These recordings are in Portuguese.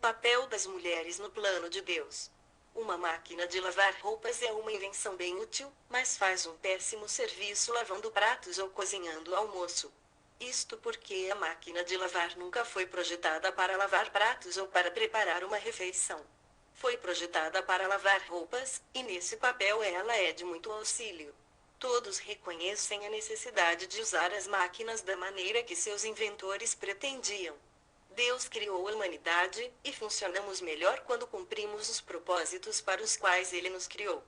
papel das mulheres no plano de Deus. Uma máquina de lavar roupas é uma invenção bem útil, mas faz um péssimo serviço lavando pratos ou cozinhando almoço. Isto porque a máquina de lavar nunca foi projetada para lavar pratos ou para preparar uma refeição. Foi projetada para lavar roupas, e nesse papel ela é de muito auxílio. Todos reconhecem a necessidade de usar as máquinas da maneira que seus inventores pretendiam. Deus criou a humanidade, e funcionamos melhor quando cumprimos os propósitos para os quais Ele nos criou.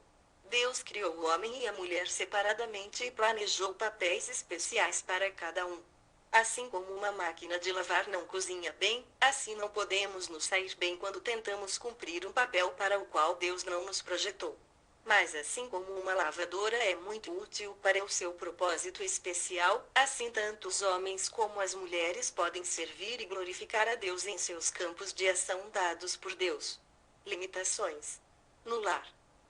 Deus criou o homem e a mulher separadamente e planejou papéis especiais para cada um. Assim como uma máquina de lavar não cozinha bem, assim não podemos nos sair bem quando tentamos cumprir um papel para o qual Deus não nos projetou. Mas assim como uma lavadora é muito útil para o seu propósito especial, assim tanto os homens como as mulheres podem servir e glorificar a Deus em seus campos de ação dados por Deus. Limitações. No lar.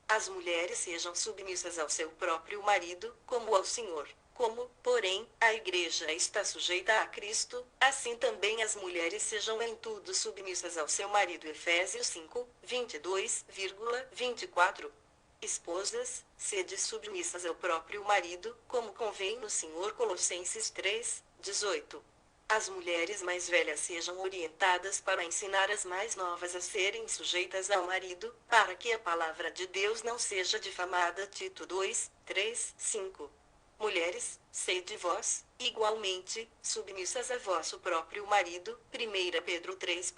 As mulheres sejam submissas ao seu próprio marido, como ao Senhor. Como, porém, a Igreja está sujeita a Cristo, assim também as mulheres sejam em tudo submissas ao seu marido. Efésios 5, 22,24. Esposas, sede submissas ao próprio marido, como convém no Senhor. Colossenses 3, 18. As mulheres mais velhas sejam orientadas para ensinar as mais novas a serem sujeitas ao marido, para que a palavra de Deus não seja difamada. Tito 2, 3, 5. Mulheres, sede vós, igualmente, submissas a vosso próprio marido. 1 Pedro 3.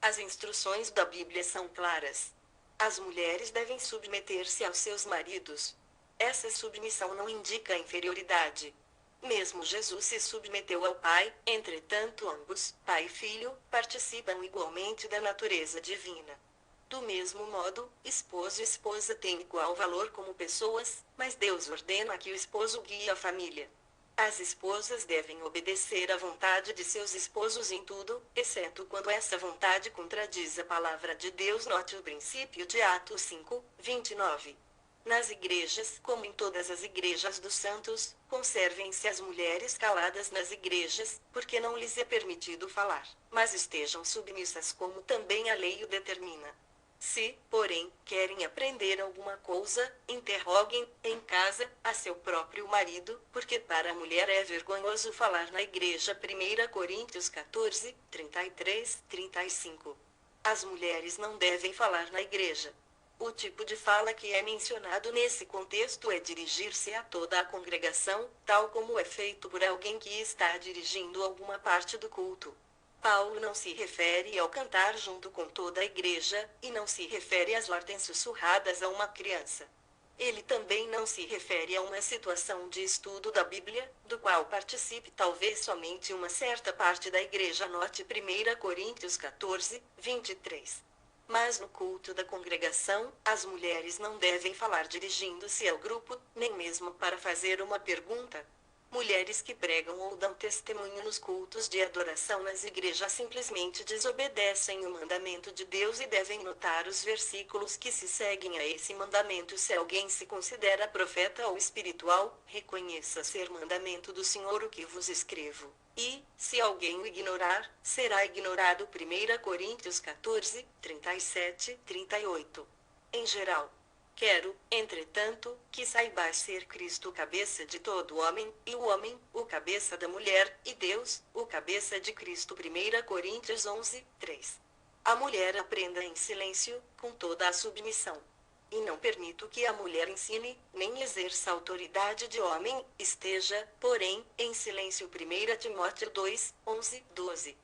As instruções da Bíblia são claras. As mulheres devem submeter-se aos seus maridos. Essa submissão não indica inferioridade. Mesmo Jesus se submeteu ao Pai, entretanto ambos, Pai e Filho, participam igualmente da natureza divina. Do mesmo modo, esposo e esposa têm igual valor como pessoas, mas Deus ordena que o esposo guie a família. As esposas devem obedecer à vontade de seus esposos em tudo, exceto quando essa vontade contradiz a palavra de Deus. Note o princípio de Atos 5, 29. Nas igrejas, como em todas as igrejas dos santos, conservem-se as mulheres caladas nas igrejas, porque não lhes é permitido falar, mas estejam submissas como também a lei o determina. Se, porém, querem aprender alguma coisa, interroguem, em casa, a seu próprio marido, porque para a mulher é vergonhoso falar na igreja. 1 Coríntios 14, 33, 35. As mulheres não devem falar na igreja. O tipo de fala que é mencionado nesse contexto é dirigir-se a toda a congregação, tal como é feito por alguém que está dirigindo alguma parte do culto. Paulo não se refere ao cantar junto com toda a igreja, e não se refere às ordens sussurradas a uma criança. Ele também não se refere a uma situação de estudo da Bíblia, do qual participe talvez somente uma certa parte da igreja. Note 1 Coríntios 14, 23. Mas no culto da congregação, as mulheres não devem falar dirigindo-se ao grupo, nem mesmo para fazer uma pergunta. Mulheres que pregam ou dão testemunho nos cultos de adoração nas igrejas simplesmente desobedecem o mandamento de Deus e devem notar os versículos que se seguem a esse mandamento. Se alguém se considera profeta ou espiritual, reconheça ser mandamento do Senhor o que vos escrevo. E, se alguém o ignorar, será ignorado. 1 Coríntios 14, 37, 38. Em geral. Quero, entretanto, que saibais ser Cristo o cabeça de todo homem, e o homem, o cabeça da mulher, e Deus, o cabeça de Cristo. 1 Coríntios 11, 3. A mulher aprenda em silêncio, com toda a submissão. E não permito que a mulher ensine, nem exerça autoridade de homem, esteja, porém, em silêncio. 1 Timóteo 2, 11, 12.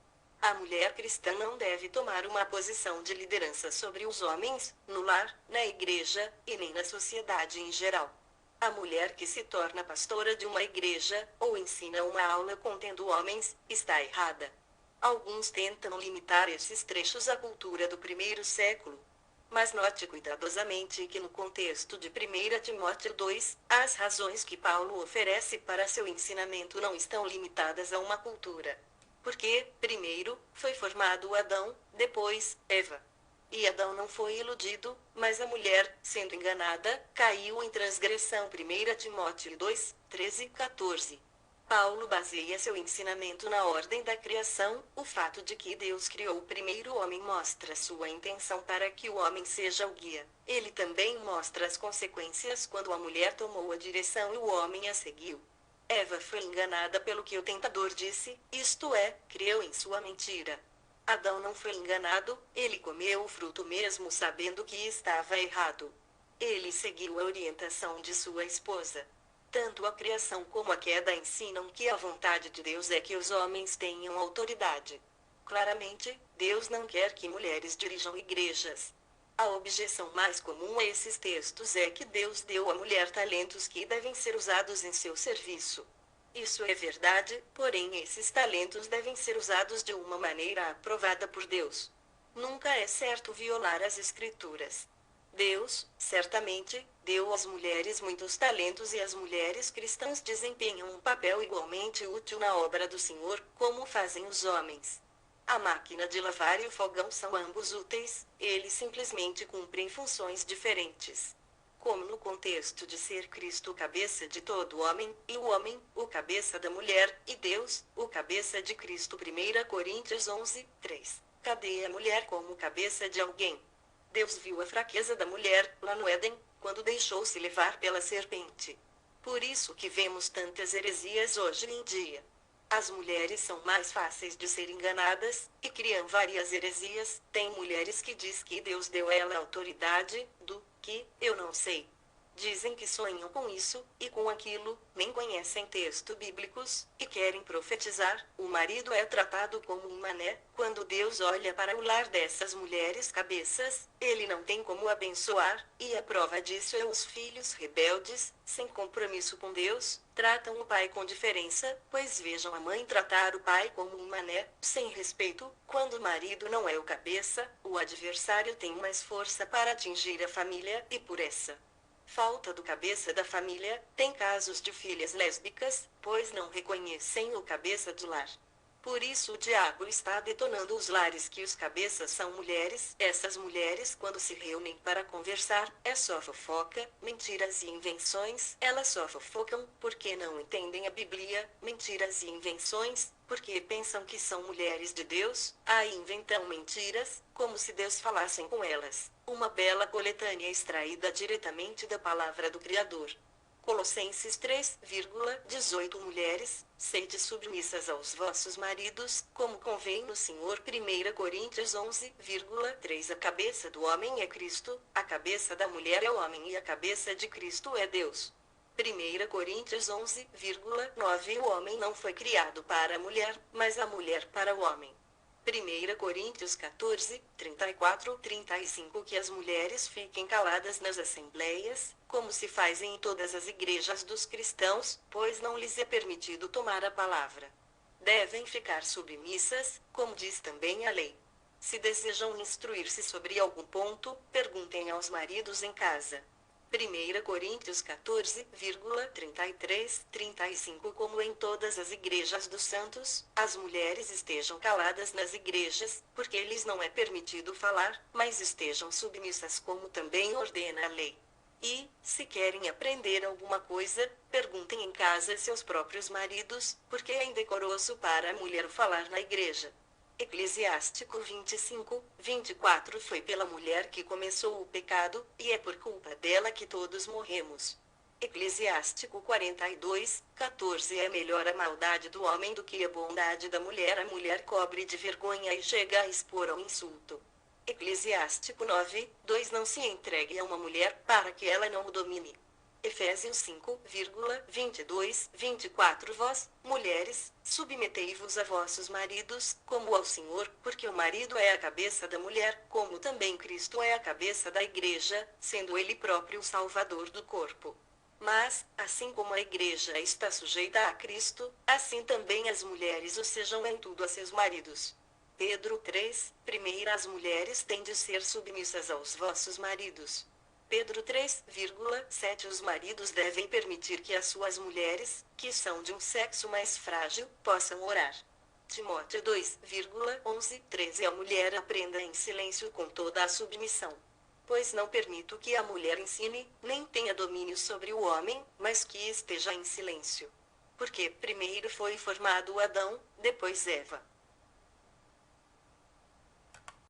A mulher cristã não deve tomar uma posição de liderança sobre os homens, no lar, na igreja, e nem na sociedade em geral. A mulher que se torna pastora de uma igreja, ou ensina uma aula contendo homens, está errada. Alguns tentam limitar esses trechos à cultura do primeiro século. Mas note cuidadosamente que no contexto de 1 Timóteo 2, as razões que Paulo oferece para seu ensinamento não estão limitadas a uma cultura. Porque, primeiro, foi formado Adão, depois, Eva. E Adão não foi iludido, mas a mulher, sendo enganada, caiu em transgressão. 1 Timóteo 2, 13, 14. Paulo baseia seu ensinamento na ordem da criação. O fato de que Deus criou o primeiro homem mostra sua intenção para que o homem seja o guia. Ele também mostra as consequências quando a mulher tomou a direção e o homem a seguiu. Eva foi enganada pelo que o tentador disse, isto é, creu em sua mentira. Adão não foi enganado, ele comeu o fruto mesmo sabendo que estava errado. Ele seguiu a orientação de sua esposa. Tanto a criação como a queda ensinam que a vontade de Deus é que os homens tenham autoridade. Claramente, Deus não quer que mulheres dirijam igrejas. A objeção mais comum a esses textos é que Deus deu à mulher talentos que devem ser usados em seu serviço. Isso é verdade, porém esses talentos devem ser usados de uma maneira aprovada por Deus. Nunca é certo violar as Escrituras. Deus, certamente, deu às mulheres muitos talentos e as mulheres cristãs desempenham um papel igualmente útil na obra do Senhor, como fazem os homens. A máquina de lavar e o fogão são ambos úteis, eles simplesmente cumprem funções diferentes. Como no contexto de ser Cristo o cabeça de todo homem, e o homem, o cabeça da mulher, e Deus, o cabeça de Cristo. 1 Coríntios 11, 3. Cadê a mulher como cabeça de alguém? Deus viu a fraqueza da mulher, lá no Éden, quando deixou-se levar pela serpente. Por isso que vemos tantas heresias hoje em dia. As mulheres são mais fáceis de ser enganadas, e criam várias heresias. Tem mulheres que diz que Deus deu a ela autoridade, do que, eu não sei. Dizem que sonham com isso, e com aquilo, nem conhecem textos bíblicos, e querem profetizar. O marido é tratado como um mané. Quando Deus olha para o lar dessas mulheres cabeças, ele não tem como abençoar, e a prova disso é os filhos rebeldes, sem compromisso com Deus, tratam o pai com diferença, pois vejam a mãe tratar o pai como um mané, sem respeito. Quando o marido não é o cabeça, o adversário tem mais força para atingir a família, e por essa falta do cabeça da família, tem casos de filhas lésbicas, pois não reconhecem o cabeça do lar. Por isso o diabo está detonando os lares que os cabeças são mulheres. Essas mulheres, quando se reúnem para conversar, é só fofoca, mentiras e invenções. Elas só fofocam porque não entendem a Bíblia, mentiras e invenções, porque pensam que são mulheres de Deus, aí inventam mentiras, como se Deus falasse com elas. Uma bela coletânea extraída diretamente da palavra do Criador. Colossenses 3,18 Mulheres, sede submissas aos vossos maridos, como convém no Senhor. 1 Coríntios 11,3 A cabeça do homem é Cristo, a cabeça da mulher é o homem e a cabeça de Cristo é Deus. 1 Coríntios 11,9 O homem não foi criado para a mulher, mas a mulher para o homem. 1 Coríntios 14, 34-35 Que as mulheres fiquem caladas nas assembleias, como se fazem em todas as igrejas dos cristãos, pois não lhes é permitido tomar a palavra. Devem ficar submissas, como diz também a lei. Se desejam instruir-se sobre algum ponto, perguntem aos maridos em casa. 1 Coríntios 14,33-35 Como em todas as igrejas dos santos, as mulheres estejam caladas nas igrejas, porque lhes não é permitido falar, mas estejam submissas como também ordena a lei. E, se querem aprender alguma coisa, perguntem em casa seus próprios maridos, porque é indecoroso para a mulher falar na igreja. Eclesiástico 25:24 Foi pela mulher que começou o pecado, e é por culpa dela que todos morremos. Eclesiástico 42:14 É melhor a maldade do homem do que a bondade da mulher. A mulher cobre de vergonha e chega a expor ao insulto. Eclesiástico 9:2 Não se entregue a uma mulher para que ela não o domine. Efésios 5,22-24 Vós, mulheres, submetei-vos a vossos maridos, como ao Senhor, porque o marido é a cabeça da mulher, como também Cristo é a cabeça da igreja, sendo ele próprio o Salvador do corpo. Mas, assim como a igreja está sujeita a Cristo, assim também as mulheres o sejam em tudo a seus maridos. Pedro 3, As mulheres têm de ser submissas aos vossos maridos. Pedro 3,7 Os maridos devem permitir que as suas mulheres, que são de um sexo mais frágil, possam orar. Timóteo 2,11-13 A mulher aprenda em silêncio com toda a submissão. Pois não permito que a mulher ensine, nem tenha domínio sobre o homem, mas que esteja em silêncio. Porque primeiro foi formado Adão, depois Eva.